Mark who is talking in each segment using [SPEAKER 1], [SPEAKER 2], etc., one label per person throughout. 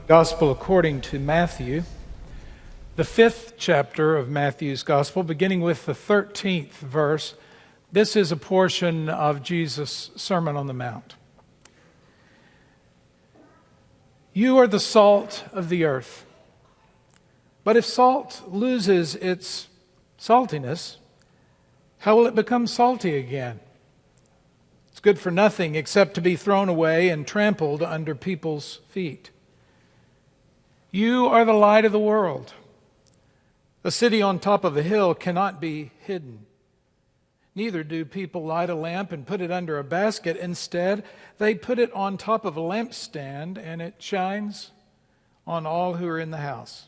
[SPEAKER 1] Gospel according to Matthew, the 5th chapter of Matthew's Gospel, beginning with the 13th verse. This is a portion of Jesus' Sermon on the Mount. You are the salt of the earth. But if salt loses its saltiness, how will it become salty again? It's good for nothing except to be thrown away and trampled under people's feet. You are the light of the world. A city on top of a hill cannot be hidden. Neither do people light a lamp and put it under a basket. Instead, they put it on top of a lampstand, and it shines on all who are in the house.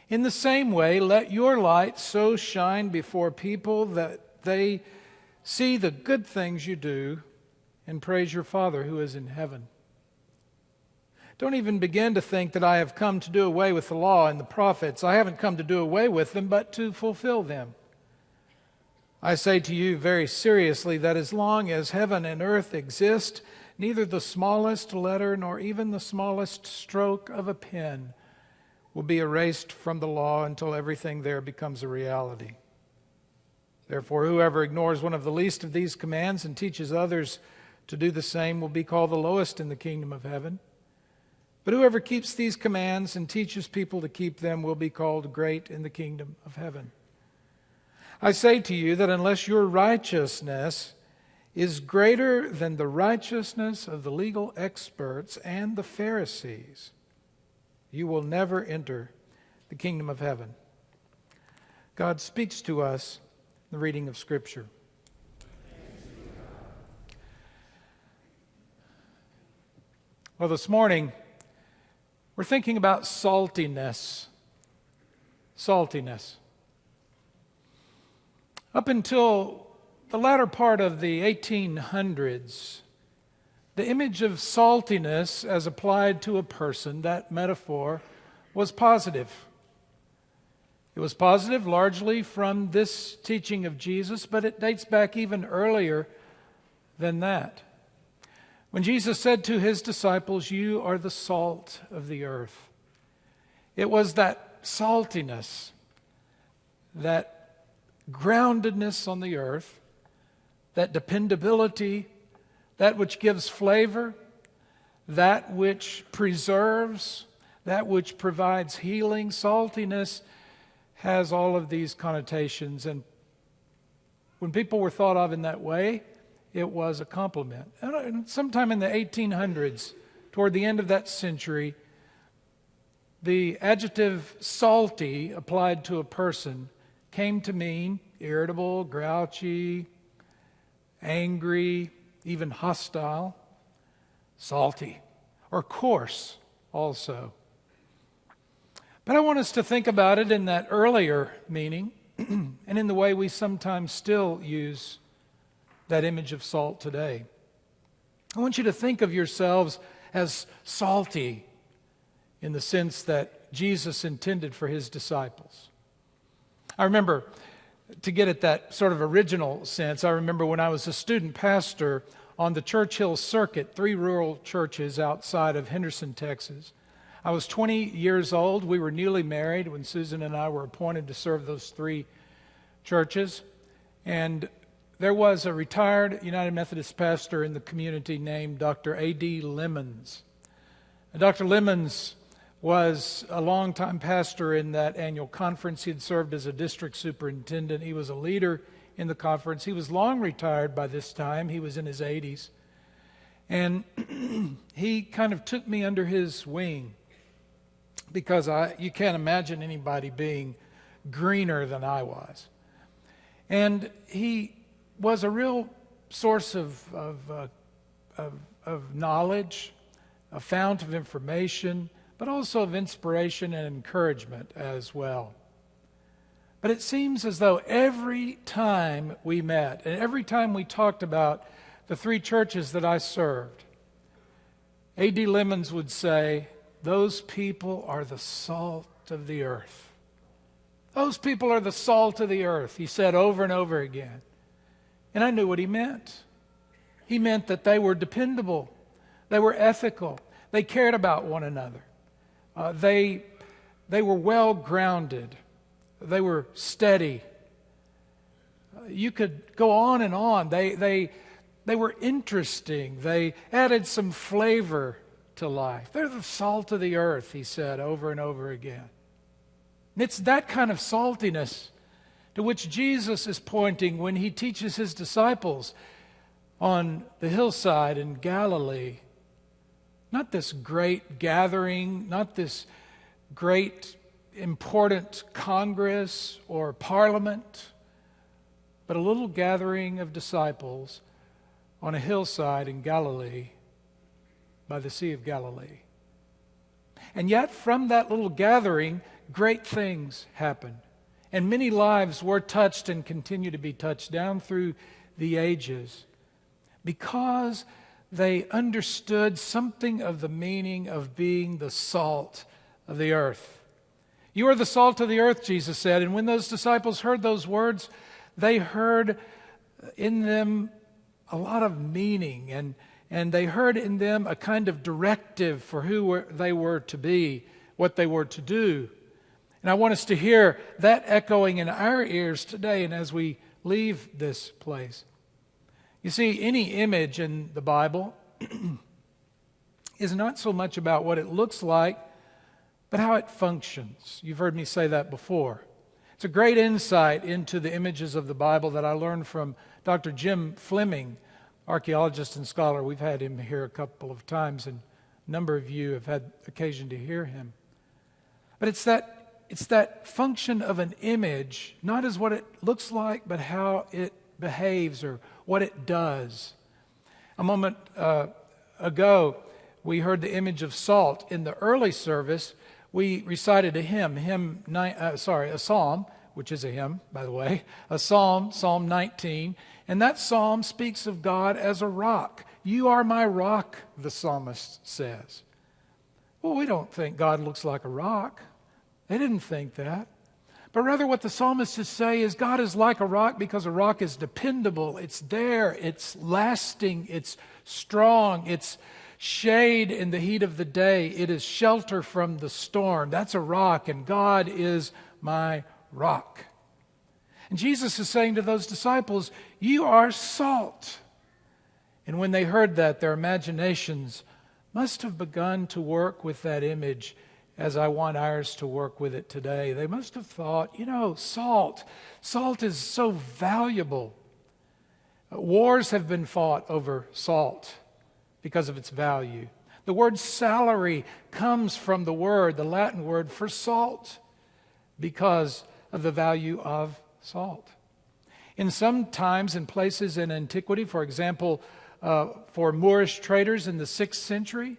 [SPEAKER 1] In the same way, let your light so shine before people that they see the good things you do and praise your Father who is in heaven. Don't even begin to think that I have come to do away with the law and the prophets. I haven't come to do away with them, but to fulfill them. I say to you very seriously that as long as heaven and earth exist, neither the smallest letter nor even the smallest stroke of a pen will be erased from the law until everything there becomes a reality. Therefore, whoever ignores one of the least of these commands and teaches others to do the same will be called the lowest in the kingdom of heaven. But whoever keeps these commands and teaches people to keep them will be called great in the kingdom of heaven. I say to you that unless your righteousness is greater than the righteousness of the legal experts and the Pharisees, you will never enter the kingdom of heaven. God speaks to us in the reading of Scripture. Well, this morning, we're thinking about saltiness. Saltiness. Up until the latter part of the 1800s, the image of saltiness as applied to a person, that metaphor, was positive. It was positive largely from this teaching of Jesus, but it dates back even earlier than that. When Jesus said to his disciples, "You are the salt of the earth," it was that saltiness, that groundedness on the earth, that dependability, that which gives flavor, that which preserves, that which provides healing. Saltiness has all of these connotations, and when people were thought of in that way, it was a compliment. And sometime in the 1800s, toward the end of that century, the adjective salty applied to a person came to mean irritable, grouchy, angry, even hostile, salty, or coarse also. But I want us to think about it in that earlier meaning and in the way we sometimes still use that image of salt today. I want you to think of yourselves as salty in the sense that Jesus intended for his disciples. I remember, to get at that sort of original sense, I remember when I was a student pastor on the Churchill Circuit, 3 rural churches outside of Henderson, Texas. I was 20 years old. We were newly married when Susan and I were appointed to serve those 3 churches. And there was a retired United Methodist pastor in the community named Dr. A.D. Lemons. And Dr. Lemons was a longtime pastor in that annual conference. He had served as a district superintendent. He was a leader in the conference. He was long retired by this time. He was in his 80s. And he kind of took me under his wing because you can't imagine anybody being greener than I was. And he was a real source of knowledge, a fount of information, but also of inspiration and encouragement as well. But it seems as though every time we met and every time we talked about the 3 churches that I served, A.D. Lemons would say, "Those people are the salt of the earth. Those people are the salt of the earth," he said over and over again. And I knew what he meant. He meant that they were dependable, they were ethical, they cared about one another. They were well grounded. They were steady. You could go on and on. They were interesting. They added some flavor to life. They're the salt of the earth, he said over and over again. And it's that kind of saltiness to which Jesus is pointing when he teaches his disciples on the hillside in Galilee. Not this great gathering, not this great important congress or parliament, but a little gathering of disciples on a hillside in Galilee by the Sea of Galilee. And yet from that little gathering, great things happened. And many lives were touched and continue to be touched down through the ages because they understood something of the meaning of being the salt of the earth. You are the salt of the earth, Jesus said. And when those disciples heard those words, they heard in them a lot of meaning, and they heard in them a kind of directive for who they were to be, what they were to do. And I want us to hear that echoing in our ears today and as we leave this place. You see, any image in the Bible is not so much about what it looks like, but how it functions. You've heard me say that before. It's a great insight into the images of the Bible that I learned from Dr. Jim Fleming, archaeologist and scholar. We've had him here a couple of times, and a number of you have had occasion to hear him. But it's that function of an image, not as what it looks like, but how it behaves or what it does. A moment ago, we heard the image of salt. In the early service, we recited a psalm, which is a hymn, by the way, a psalm, Psalm 19, and that psalm speaks of God as a rock. You are my rock, the psalmist says. Well, we don't think God looks like a rock. They didn't think that. But rather what the psalmist is saying is God is like a rock because a rock is dependable. It's there. It's lasting. It's strong. It's shade in the heat of the day. It is shelter from the storm. That's a rock, and God is my rock. And Jesus is saying to those disciples, you are salt. And when they heard that, their imaginations must have begun to work with that image as I want ours to work with it today. They must have thought, salt is so valuable. Wars have been fought over salt because of its value. The word salary comes from the Latin word for salt, because of the value of salt. In some times and places in antiquity, for example, for Moorish traders in the 6th century,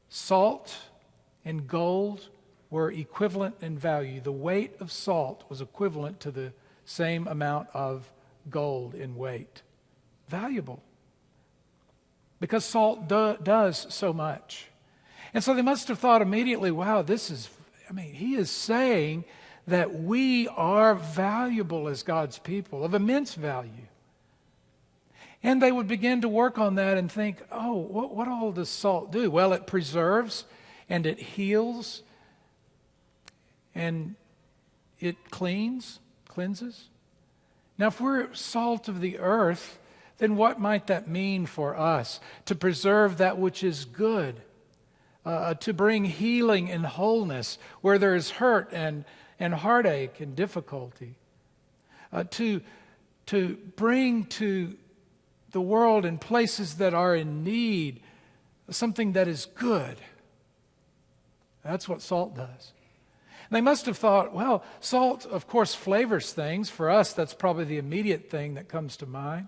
[SPEAKER 1] salt and gold were equivalent in value. The weight of salt was equivalent to the same amount of gold in weight. Valuable. Because salt does so much. And so they must have thought immediately, wow, he is saying that we are valuable as God's people, of immense value. And they would begin to work on that and think, what all does salt do? Well, it preserves and it heals and it cleanses. Now, if we're salt of the earth, then what might that mean for us? To preserve that which is good, to bring healing and wholeness where there is hurt and heartache and difficulty, to bring to the world in places that are in need something that is good. That's what salt does. And they must have thought, well, salt, of course, flavors things. For us, that's probably the immediate thing that comes to mind.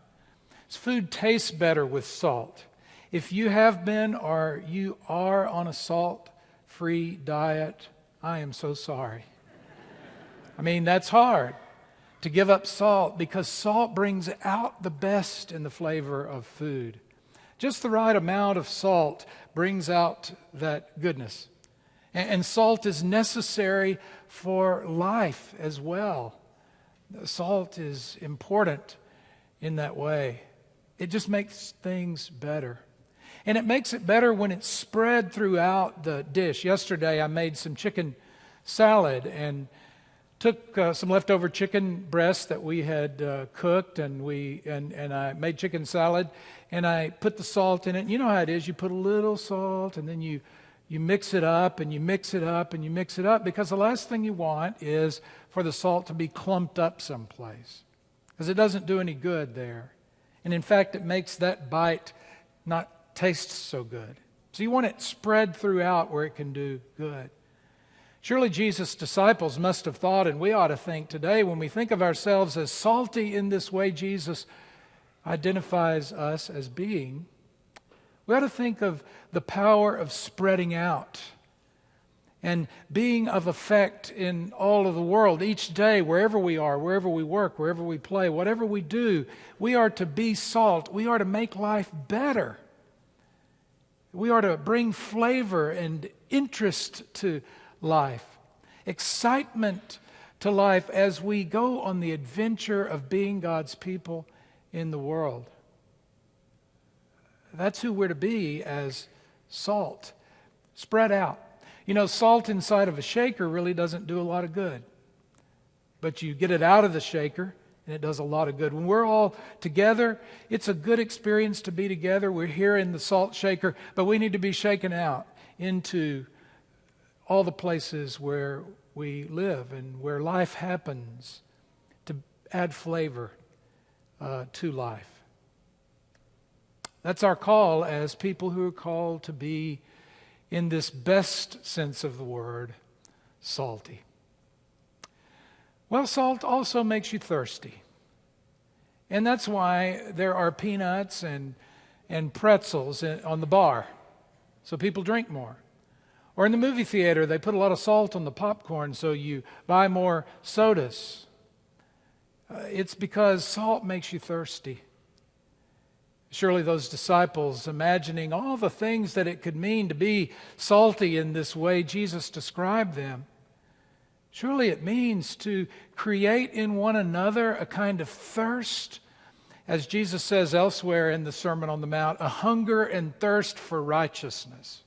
[SPEAKER 1] Food tastes better with salt. If you have been or you are on a salt-free diet, I am so sorry. That's hard to give up salt, because salt brings out the best in the flavor of food. Just the right amount of salt brings out that goodness. And salt is necessary for life as well. Salt is important in that way. It just makes things better. And it makes it better when it's spread throughout the dish. Yesterday I made some chicken salad and took some leftover chicken breasts that we had cooked, and I made chicken salad, and I put the salt in it. You know how it is. You put a little salt, and then you mix it up, and you mix it up, and you mix it up, because the last thing you want is for the salt to be clumped up someplace, because it doesn't do any good there. And in fact, it makes that bite not taste so good. So you want it spread throughout where it can do good. Surely Jesus' disciples must have thought, and we ought to think today, when we think of ourselves as salty in this way Jesus identifies us as being, we ought to think of the power of spreading out and being of effect in all of the world. Each day, wherever we are, wherever we work, wherever we play, whatever we do, we are to be salt. We are to make life better. We are to bring flavor and interest to life, excitement to life as we go on the adventure of being God's people in the world. That's who we're to be as salt. Spread out. You know, salt inside of a shaker really doesn't do a lot of good. But you get it out of the shaker, and it does a lot of good. When we're all together, it's a good experience to be together. We're here in the salt shaker, but we need to be shaken out into all the places where we live and where life happens, to add flavor to life. That's our call as people who are called to be, in this best sense of the word, salty. Well, salt also makes you thirsty. And that's why there are peanuts and pretzels on the bar, so people drink more. Or in the movie theater, they put a lot of salt on the popcorn, so you buy more sodas. It's because salt makes you thirsty. Surely those disciples, imagining all the things that it could mean to be salty in this way Jesus described them, surely it means to create in one another a kind of thirst, as Jesus says elsewhere in the Sermon on the Mount, a hunger and thirst for righteousness.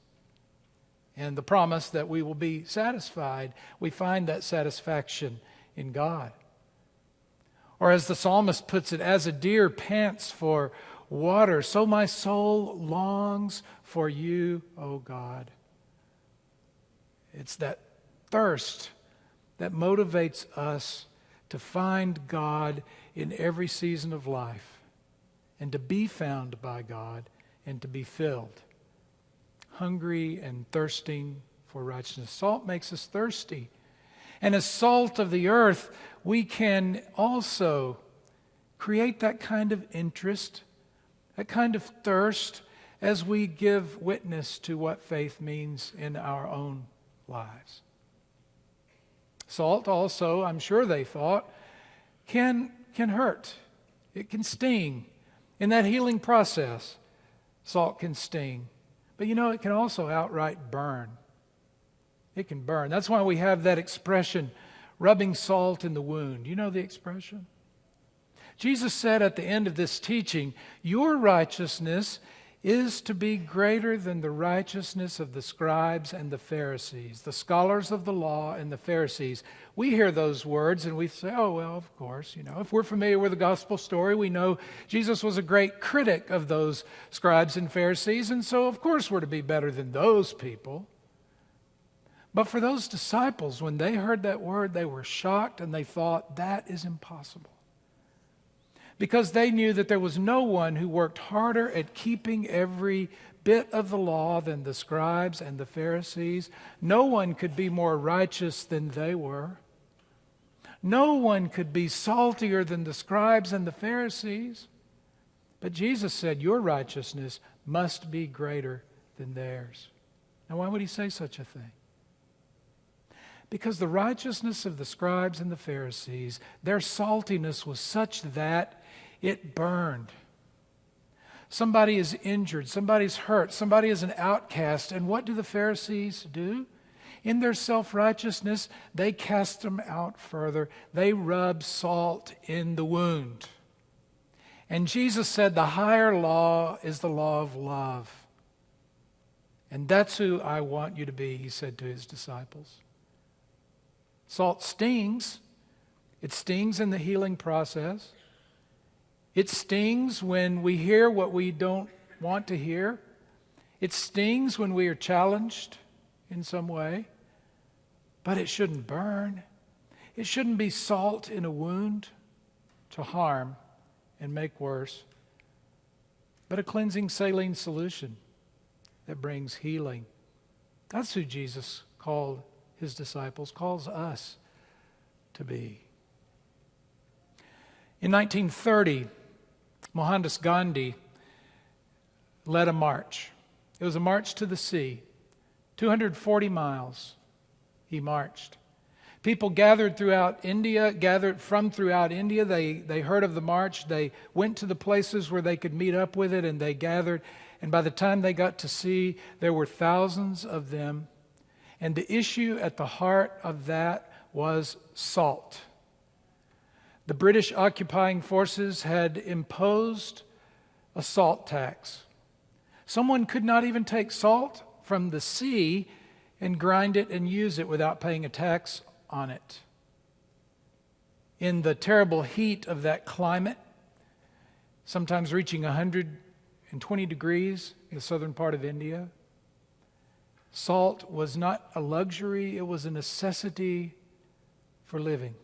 [SPEAKER 1] And the promise that we will be satisfied. We find that satisfaction in God. Or as the psalmist puts it, as a deer pants for water, so my soul longs for you, O God. It's that thirst that motivates us to find God in every season of life, and to be found by God, and to be filled. Hungry and thirsting for righteousness. Salt makes us thirsty. And as salt of the earth, we can also create that kind of interest, that kind of thirst, as we give witness to what faith means in our own lives. Salt also, I'm sure they thought, can hurt. It can sting. In that healing process, salt can sting. But you know, it can also outright burn. It can burn. That's why we have that expression, rubbing salt in the wound. You know the expression? Jesus said at the end of this teaching, your righteousness is to be greater than the righteousness of the scribes and the Pharisees, the scholars of the law and the Pharisees. We hear those words and we say, oh, well, of course, you know, if we're familiar with the gospel story, we know Jesus was a great critic of those scribes and Pharisees, and so of course we're to be better than those people. But for those disciples, when they heard that word, they were shocked and they thought, that is impossible. Because they knew that there was no one who worked harder at keeping every bit of the law than the scribes and the Pharisees. No one could be more righteous than they were. No one could be saltier than the scribes and the Pharisees. But Jesus said, your righteousness must be greater than theirs. Now, why would he say such a thing? Because the righteousness of the scribes and the Pharisees, their saltiness was such that it burned. Somebody is injured, somebody's hurt, somebody is an outcast, and what do the Pharisees do? In their self-righteousness, they cast them out further. They rub salt in the wound. And Jesus said the higher law is the law of love. And that's who I want you to be, he said to his disciples. Salt stings. It stings in the healing process. It stings when we hear what we don't want to hear. It stings when we are challenged in some way. But it shouldn't burn. It shouldn't be salt in a wound to harm and make worse, but a cleansing saline solution that brings healing. That's who Jesus called his disciples, calls us to be. In 1930, Mohandas Gandhi led a march. It was a march to the sea. 240 miles he marched. People gathered throughout India. They heard of the march. They went to the places where they could meet up with it, and they gathered. And by the time they got to sea, there were thousands of them. And the issue at the heart of that was salt. The British occupying forces had imposed a salt tax. Someone could not even take salt from the sea and grind it and use it without paying a tax on it. In the terrible heat of that climate, sometimes reaching 120 degrees in the southern part of India, salt was not a luxury, it was a necessity for living.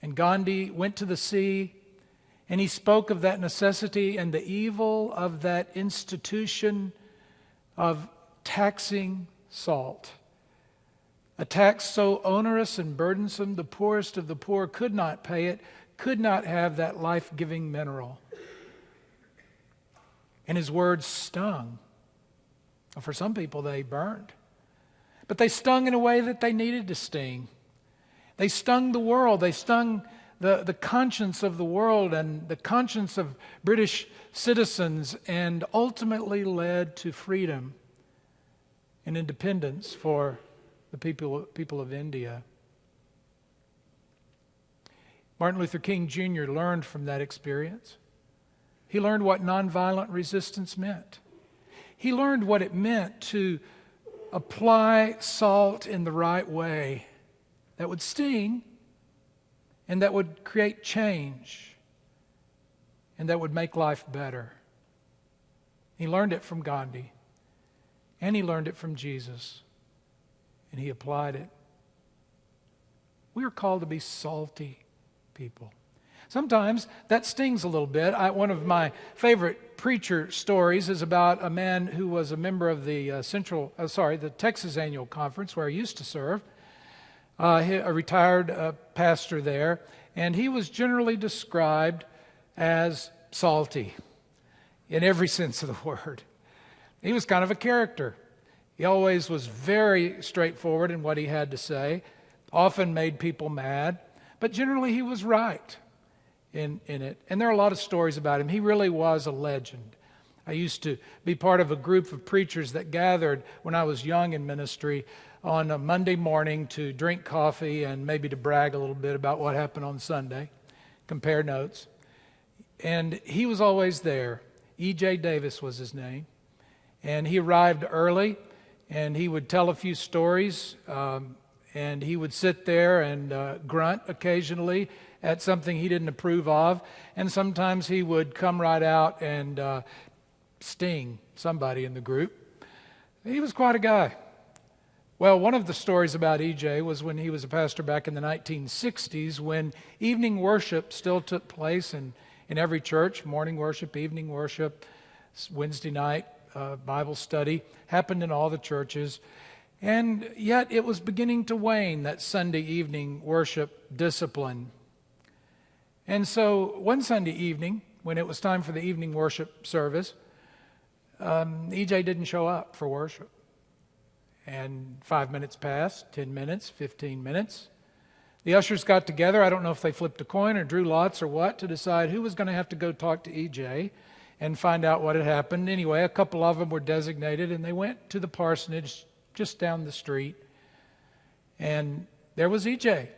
[SPEAKER 1] And Gandhi went to the sea, and he spoke of that necessity and the evil of that institution of taxing salt. A tax so onerous and burdensome, the poorest of the poor could not pay it, could not have that life-giving mineral. And his words stung. For some people, they burned. But they stung in a way that they needed to sting. They stung the world. They stung the conscience of the world and the conscience of British citizens, and ultimately led to freedom and independence for the people of India. Martin Luther King Jr. learned from that experience. He learned what nonviolent resistance meant. He learned what it meant to apply salt in the right way that would sting and that would create change and that would make life better. He learned it from Gandhi, and he learned it from Jesus, and he applied it. We are called to be salty people. Sometimes that stings a little bit. One of my favorite preacher stories is about a man who was a member of the the Texas Annual Conference, where I used to serve, a retired pastor there, and he was generally described as salty in every sense of the word. He was kind of a character. He always was very straightforward in what he had to say, often made people mad, but generally he was right in it. And there are a lot of stories about him. He really was a legend. I used to be part of a group of preachers that gathered when I was young in ministry on a Monday morning to drink coffee and maybe to brag a little bit about what happened on Sunday, compare notes. And he was always there. E.J. Davis was his name. And he arrived early, and he would tell a few stories, and he would sit there and grunt occasionally at something he didn't approve of, and sometimes he would come right out and sting somebody in the group. He was quite a guy. Well, one of the stories about E.J. was when he was a pastor back in the 1960s, when evening worship still took place in every church. Morning worship, evening worship, Wednesday night Bible study happened in all the churches. And yet it was beginning to wane, that Sunday evening worship discipline. And so one Sunday evening, when it was time for the evening worship service, E.J. didn't show up for worship. And 5 minutes passed, 10 minutes, 15 minutes. The ushers got together. I don't know if they flipped a coin or drew lots or what to decide who was going to have to go talk to E.J. and find out what had happened. Anyway, a couple of them were designated, and they went to the parsonage just down the street. And there was E.J.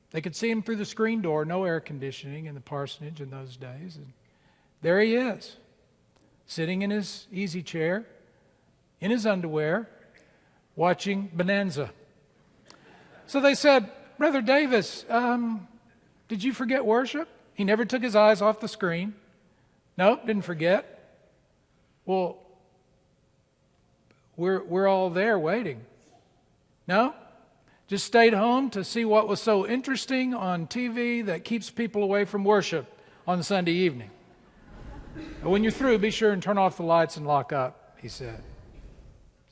[SPEAKER 1] They could see him through the screen door, no air conditioning in the parsonage in those days. And there he is, sitting in his easy chair, in his underwear, watching Bonanza. So they said, Brother Davis, did you forget worship? He never took his eyes off the screen. Nope, didn't forget. Well, we're all there waiting. No? Just stayed home to see what was so interesting on TV that keeps people away from worship on Sunday evening. But when you're through, be sure and turn off the lights and lock up, he said.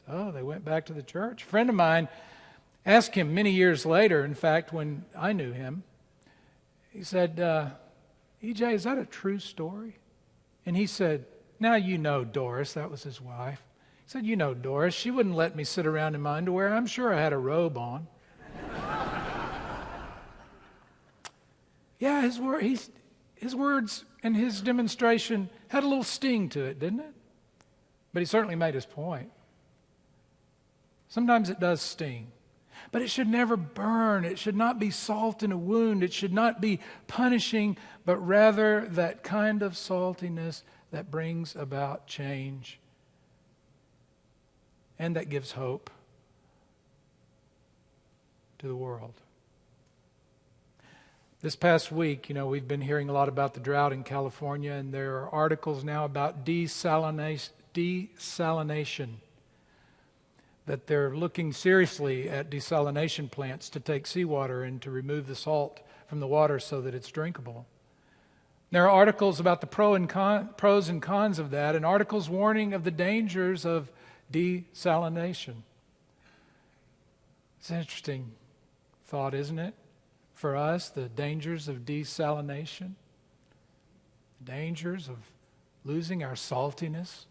[SPEAKER 1] So they went back to the church. A friend of mine asked him many years later, in fact, when I knew him, he said, EJ, is that a true story? And he said, now you know Doris, that was his wife. He said, you know Doris, she wouldn't let me sit around in my underwear. I'm sure I had a robe on. Yeah, his words and his demonstration had a little sting to it, didn't it? But he certainly made his point. Sometimes it does sting. But it should never burn. It should not be salt in a wound. It should not be punishing, but rather that kind of saltiness that brings about change and that gives hope to the world. This past week, we've been hearing a lot about the drought in California, and there are articles now about desalination, that they're looking seriously at desalination plants to take seawater and to remove the salt from the water so that it's drinkable. There are articles about the pros and cons of that, and articles warning of the dangers of desalination. It's an interesting thought, isn't it? For us, the dangers of desalination, the dangers of losing our saltiness.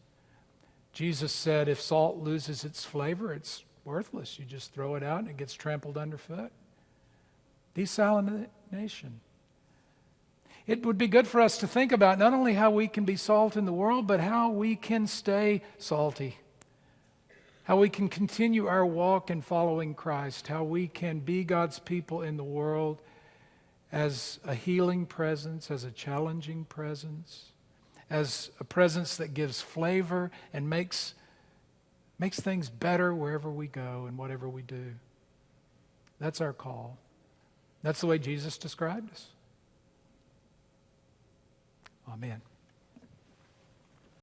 [SPEAKER 1] Jesus said if salt loses its flavor, it's worthless. You just throw it out and it gets trampled underfoot. Desalination. It would be good for us to think about not only how we can be salt in the world, but how we can stay salty. How we can continue our walk in following Christ. How we can be God's people in the world as a healing presence, as a challenging presence, as a presence that gives flavor and makes things better wherever we go and whatever we do. That's our call. That's the way Jesus described us. Amen.